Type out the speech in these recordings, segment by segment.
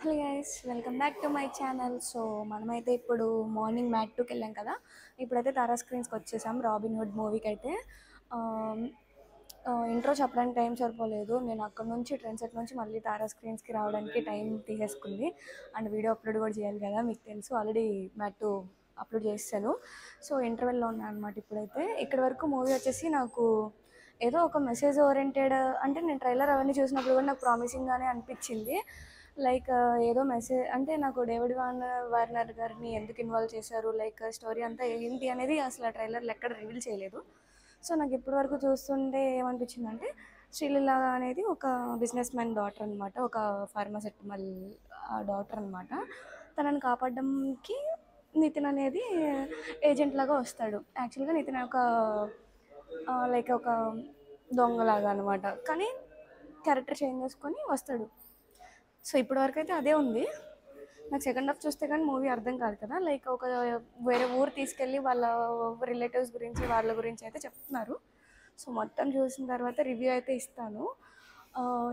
Hello guys, welcome back to my channel. So మనమైతే ఇప్పుడు morning mat టూకి వెళ్ళాం కదా. ఇప్పుడైతే తారా స్క్రీన్స్కి వచ్చేసాం రాబిన్హుడ్ మూవీకి అయితే. ఇంట్రో చెప్పడానికి టైం సరిపోలేదు. నేను అక్కడ నుంచి ట్రైన్ సెట్ నుంచి మళ్ళీ తారా స్క్రీన్స్కి రావడానికి టైం తీసేసుకుంది. అండ్ వీడియో అప్లోడ్ కూడా చేయాలి కదా, మీకు తెలుసు ఆల్రెడీ మ్యాట్ టూ అప్లోడ్ చేస్తాను. సో ఇంటర్వెల్లో ఉన్నాను అనమాట ఇప్పుడైతే. ఇక్కడి వరకు మూవీ వచ్చేసి నాకు ఏదో ఒక మెసేజ్ ఓరియంటెడ్, అంటే నేను ట్రైలర్ అవన్నీ చూసినప్పుడు కూడా నాకు ప్రామిసింగ్గానే అనిపించింది. లైక్ ఏదో మెసేజ్ అంటే నాకు డేవిడ్ వార్నర్ గారిని ఎందుకు ఇన్వాల్వ్ చేశారు, లైక్ స్టోరీ అంతా ఏంటి అనేది అసలు ఆ ట్రైలర్లో ఎక్కడ రివీల్ చేయలేదు. సో నాకు ఇప్పటి వరకు చూస్తుంటే ఏమనిపించిందంటే, శ్రీలీల అనేది ఒక బిజినెస్ మ్యాన్ డాటర్ అనమాట, ఒక ఫార్మాసెటిమల్ డాటర్ అనమాట. తనని కాపాడడంకి నితిన్ అనేది ఏజెంట్ లాగా వస్తాడు. యాక్చువల్గా నితిన్ ఒక లైక్ ఒక దొంగలాగా అనమాట, కానీ క్యారెక్టర్ చేంజ్ చేసుకొని వస్తాడు. సో ఇప్పటివరకు అయితే అదే ఉంది. నాకు సెకండ్ హాఫ్ చూస్తే కానీ మూవీ అర్థం కాదు కదా. లైక్ ఒక వేరే ఊరు తీసుకెళ్ళి వాళ్ళ రిలేటివ్స్ గురించి వాళ్ళ గురించి అయితే చెప్తున్నారు. సో మొత్తం చూసిన తర్వాత రివ్యూ అయితే ఇస్తాను.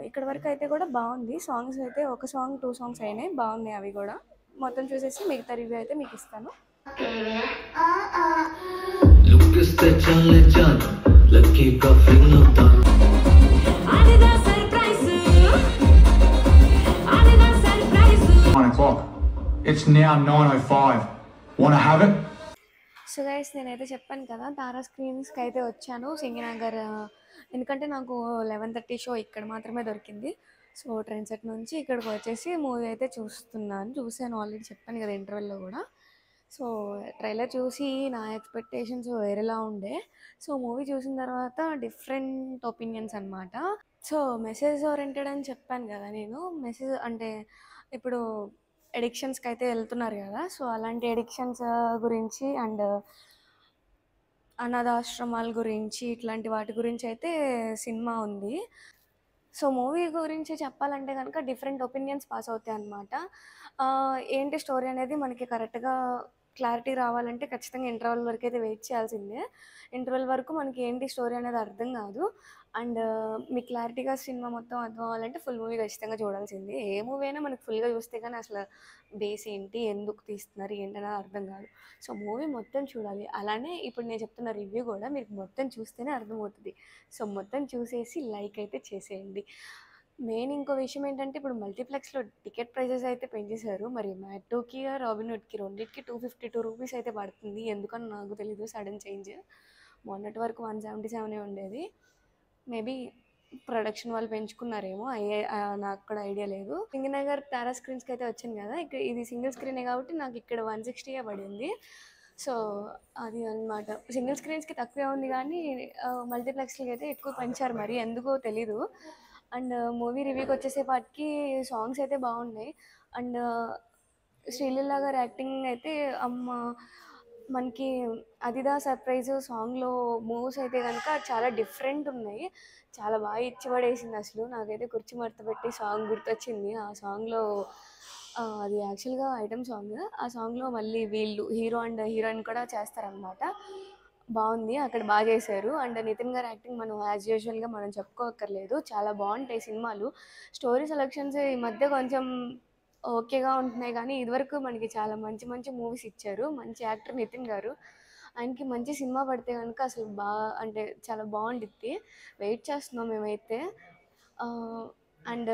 ఇక్కడ వరకు అయితే కూడా బాగుంది. సాంగ్స్ అయితే ఒక సాంగ్ 2 సాంగ్స్ అయినాయి, బాగున్నాయి అవి కూడా. మొత్తం చూసేసి మిగతా రివ్యూ అయితే మీకు ఇస్తాను. It's now 9:05. Wanna have it? So guys, నేనైతే చెప్పాను కదా తారా స్క్రీన్స్కి అయితే వచ్చాను సింగినగర్. ఎందుకంటే నాకు 11:30 షో ఇక్కడ మాత్రమే దొరికింది. సో ట్రైన్ సెట్ నుంచి ఇక్కడికి వచ్చేసి మూవీ అయితే చూశాను ఆల్రెడీ, చెప్పాను కదా ఇంటర్వెల్లో కూడా. సో ట్రైలర్ చూసి నా ఎక్స్పెక్టేషన్స్ వేరేలా ఉండే. సో మూవీ చూసిన తర్వాత డిఫరెంట్ ఒపీనియన్స్ అనమాట. సో మెసేజ్ ఓరియంటెడ్ అని చెప్పాను కదా నేను. మెసేజ్ అంటే ఇప్పుడు ఎడిక్షన్స్కి అయితే వెళ్తున్నారు కదా. సో అలాంటి ఎడిక్షన్స్ గురించి అండ్ అనాథాశ్రమాల గురించి ఇట్లాంటి వాటి గురించి అయితే సినిమా ఉంది. సో మూవీ గురించి చెప్పాలంటే కనుక డిఫరెంట్ ఒపీనియన్స్ పాస్ అవుతాయి అన్నమాట. ఏంటి స్టోరీ అనేది మనకి కరెక్ట్గా క్లారిటీ రావాలంటే ఖచ్చితంగా ఇంటర్వెల్ వరకు అయితే వెయిట్ చేయాల్సిందే. ఇంటర్వెల్ వరకు మనకి ఏంటి స్టోరీ అనేది అర్థం కాదు. అండ్ మీకు క్లారిటీగా సినిమా మొత్తం అర్థం అవ్వాలంటే ఫుల్ మూవీ ఖచ్చితంగా చూడాల్సిందే. ఏ మూవీ అయినా మనకి ఫుల్గా చూస్తే కానీ అసలు బేస్ ఏంటి, ఎందుకు తీస్తున్నారు ఏంటనేది అర్థం కాదు. సో మూవీ మొత్తం చూడాలి. అలానే ఇప్పుడు నేను చెప్తున్న రివ్యూ కూడా మీరు మొత్తం చూస్తేనే అర్థమవుతుంది. సో మొత్తం చూసేసి లైక్ అయితే చేసేయండి. మెయిన్ ఇంకో విషయం ఏంటంటే, ఇప్పుడు మల్టీప్లెక్స్లో టికెట్ ప్రైజెస్ అయితే పెంచేశారు. మరి మ్యాట్ టూకి రాబిన్హుడ్కి రెండింటికి 252 రూపీస్ అయితే పడుతుంది. ఎందుకని నాకు తెలీదు, సడన్ చేంజ్. మొన్నటి వరకు 177 ఉండేది. మేబీ ప్రొడక్షన్ వాళ్ళు పెంచుకున్నారేమో, నాకు కూడా ఐడియా లేదు. సింగనగర్ తారా స్క్రీన్స్కి అయితే వచ్చింది కదా, ఇక్కడ ఇది సింగిల్ స్క్రీనే కాబట్టి నాకు ఇక్కడ 160 పడింది. సో అది అనమాట. సింగిల్ స్క్రీన్స్కి తక్కువే ఉంది కానీ మల్టీప్లెక్స్కి అయితే ఎక్కువ పెంచారు, మరి ఎందుకో తెలీదు. అండ్ మూవీ రివ్యూకి వచ్చేసేపాటికి సాంగ్స్ అయితే బాగున్నాయి. అండ్ శ్రీలీల గారి యాక్టింగ్ అయితే అమ్మ, మనకి అదిదా సర్ప్రైజ్ సాంగ్లో మూవ్స్ అయితే కనుక చాలా డిఫరెంట్ ఉన్నాయి. చాలా బాగా ఇచ్చి పడేసింది. అసలు నాకైతే కుర్చీ మడత పెట్టి సాంగ్ గుర్తొచ్చింది. ఆ సాంగ్లో అది యాక్చువల్గా ఐటమ్ సాంగ్. ఆ సాంగ్లో మళ్ళీ వీళ్ళు హీరో అండ్ హీరోయిన్ కూడా చేస్తారనమాట. బాగుంది, అక్కడ బాగా చేశారు. అండ్ నితిన్ గారి యాక్టింగ్ మనం యాజ్ యూజువల్గా మనం చెప్పుకోక్కర్లేదు, చాలా బాగుంటాయి సినిమాలు. స్టోరీ సెలెక్షన్స్ ఈ మధ్య కొంచెం ఓకేగా ఉంటున్నాయి కానీ ఇదివరకు మనకి చాలా మంచి మంచి మూవీస్ ఇచ్చారు. మంచి యాక్టర్ నితిన్ గారు, ఆయనకి మంచి సినిమా పడితే కనుక అసలు బాగా అంటే చాలా బాగుండిద్ది. వెయిట్ చేస్తున్నాం మేమైతే. అండ్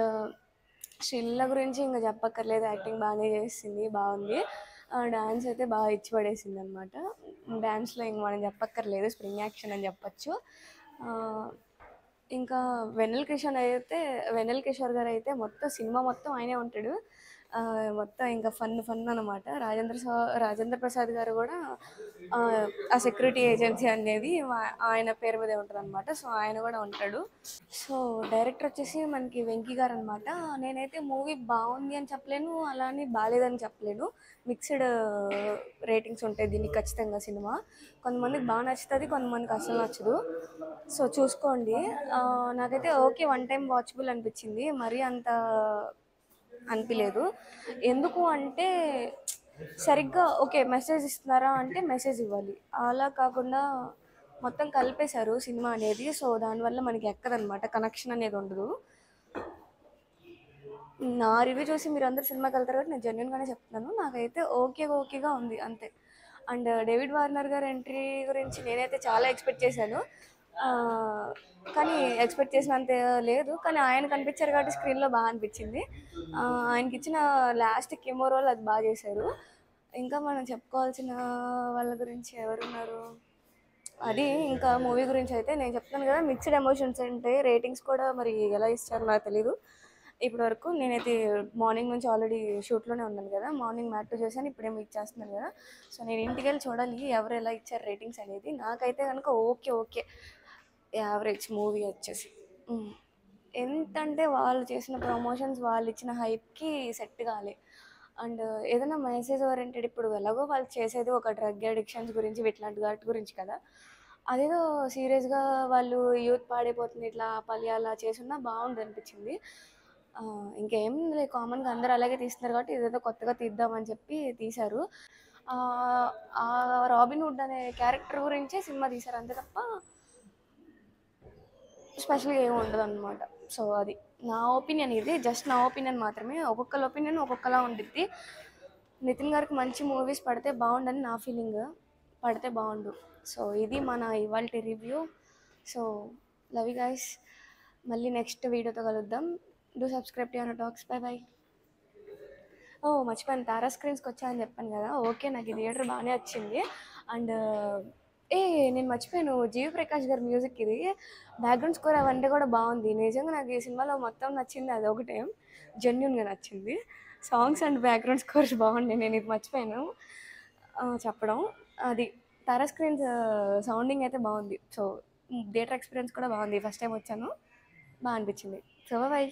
శ్రీలీల గురించి ఇంకా చెప్పక్కర్లేదు, యాక్టింగ్ బాగానే చేసింది, బాగుంది. డ్యాన్స్ అయితే బాగా ఇచ్చి పడేసింది అనమాట. డ్యాన్స్లో ఇంక మనం చెప్పక్కర్లేదు, స్ప్రింగ్ యాక్షన్ అని చెప్పచ్చు. ఇంకా వెన్నెల కిషోర్ గారు అయితే మొత్తం సినిమా మొత్తం ఆయనే ఉంటాడు. మొత్తం ఇంకా ఫన్ అనమాట. రాజేంద్ర ప్రసాద్ గారు కూడా ఆ సెక్యూరిటీ ఏజెన్సీ అనేది ఆయన పేరు మీదే ఉంటుంది అనమాట. సో ఆయన కూడా ఉంటాడు. సో డైరెక్టర్ వచ్చేసి మనకి వెంకీ గారు అనమాట. నేనైతే మూవీ బాగుంది అని చెప్పలేను, అలా అని బాగాలేదని చెప్పలేను. మిక్స్డ్ రేటింగ్స్ ఉంటాయి దీనికి ఖచ్చితంగా. సినిమా కొంతమందికి బాగా నచ్చుతుంది, కొంతమందికి అసలు నచ్చదు. సో చూసుకోండి. నాకైతే ఓకే, వన్ టైం వాచబుల్ అనిపించింది, మరీ అంత అనిపించలేదు. ఎందుకు అంటే సరిగ్గా ఓకే మెసేజ్ ఇస్తున్నారా అంటే మెసేజ్ ఇవ్వాలి, అలా కాకుండా మొత్తం కలిపేశారు సినిమా అనేది. సో దానివల్ల మనకి ఎక్కదనమాట, కనెక్షన్ అనేది ఉండదు. నా రివ్యూ చూసి మీరందరూ సినిమాకెళ్తారు కాబట్టి నేను జెన్యూన్‌గానే చెప్తున్నాను. నాకైతే ఓకేగా ఉంది అంతే. అండ్ డేవిడ్ వార్నర్ గారి ఎంట్రీ గురించి నేనైతే చాలా ఎక్స్‌పెక్ట్ చేశాను. ఆహ్, కానీ ఎక్స్‌పెక్ట్ చేసినంత లేదు. కానీ ఆయన కనిపించారు కాబట్టి స్క్రీన్‌లో అనిపించింది. ఆయనకిచ్చిన లాస్ట్ కెమో రోల్ అది చేశారు. ఇంకా మనం చెప్పుకోవాల్సిన వాళ్ళ గురించి ఎవరున్నారు? అది ఇంకా మూవీ గురించయితే నేను చెప్తున్నాను కదా! మిక్స్డ్ ఎమోషన్స్ ఉంటాయి. రేటింగ్స్ కూడా మరి ఎలా ఇచ్చారో నాకు తెలీదు. ఇప్పటివరకు నేనైతే మార్నింగ్ నుంచి ఆల్రెడీ షూట్‌లోనే ఉన్నాను కదా! మార్నింగ్ మ్యాట్ 2 చూసాను. ఇప్పుడేమో ఇచ్చేస్తున్నాను కదా! సో, నేను ఇంటికెళ్ళి చూడాలి ఎవరు ఎలా ఇచ్చారు రేటింగ్స్ అనేది. నాకైతే గనుక ఓకే. యావరేజ్ మూవీ వచ్చేసి. హ్మ్. ఎంతంటే వాళ్ళు చేసిన ప్రమోషన్స్, వాళ్ళిచ్చిన హైప్‌కి సెట్ కాలే. అండ్ ఏదైనా మెసేజ్ ఓరియెంటెడ్ ఇప్పుడు ఎలాగో వాళ్ళు చేసేది ఒక డ్రగ్ అడిక్షన్స్ గురించి ఇట్లాంటి వాటి గురించి కదా! అదేదో సీరియస్‌గా వాళ్ళు యూత్ పాడైపోతుంది ఇట్లా ఆపాలి అలా చేసున్నా బావుండనిపించింది. ఇంకేం లే కామన్‌గా అందరూ అలాగే తీస్తున్నారు కాబట్టి ఇదేదో కొత్తగా తీద్దామని చెప్పి తీశారు. ఆ 'రాబిన్ హుడ్' అనే క్యారెక్టర్ గురించే సినిమా తీశారు అంతే తప్ప స్పెషల్‌గా ఏమి ఉండదనమాట. సో, అది నా ఒపీనియన్ ఇది. జస్ట్ నా ఒపీనియన్ మాత్రమే. ఒక్కొక్కళ్ళ ఒపీనియన్ ఒక్కొక్కలా ఉండిద్ది. నితిన్ గారికి మంచి మూవీస్ పడితే బావుండని నా ఫీలింగ్. పడితే బావుండు. సో, ఇది మన ఇవాల్టి review. So, love you guys. మళ్ళీ నెక్స్ట్ వీడియోతో కలుద్దాం. Do subscribe to Yono talks. Bye bye. Oh! మర్చిపోయాను. తారా స్క్రీన్స్‌కొచ్చా అని చెప్పాను కదా! ఓకే. నాకు ఈ థియేటర్ బానే వచ్చింది. అండ్ నేను మర్చిపోయాను 'జీవి ప్రకాష్' గారి మ్యూజిక్ ఇది. బ్యాక్‌గ్రౌండ్ స్కోర్ అవంటే కూడా బావుంది. నిజంగా నాకు ఈ సినిమాలో మొత్తం నచ్చింది అదొకటే. జెన్యూన్‌గా నచ్చింది. సాంగ్స్ అండ్ బ్యాక్‌గ్రౌండ్ స్కోర్స్ బాగున్నాయి. నేను ఇది మర్చిపోయాను చెప్పడం. అది తారా స్క్రీన్స్ సౌండింగ్ అయితే బాగుంది. సో, థియేటర్ ఎక్స్‌పీరియన్స్ కూడా బాగుంది. ఫస్ట్ టైమ్ వచ్చాను. అనిపించింది. So, by.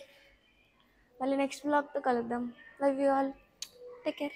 మళ్ళీ నెక్స్ట్ వ్లాగ్‌తో కలుద్దాం. Love you all. Take care.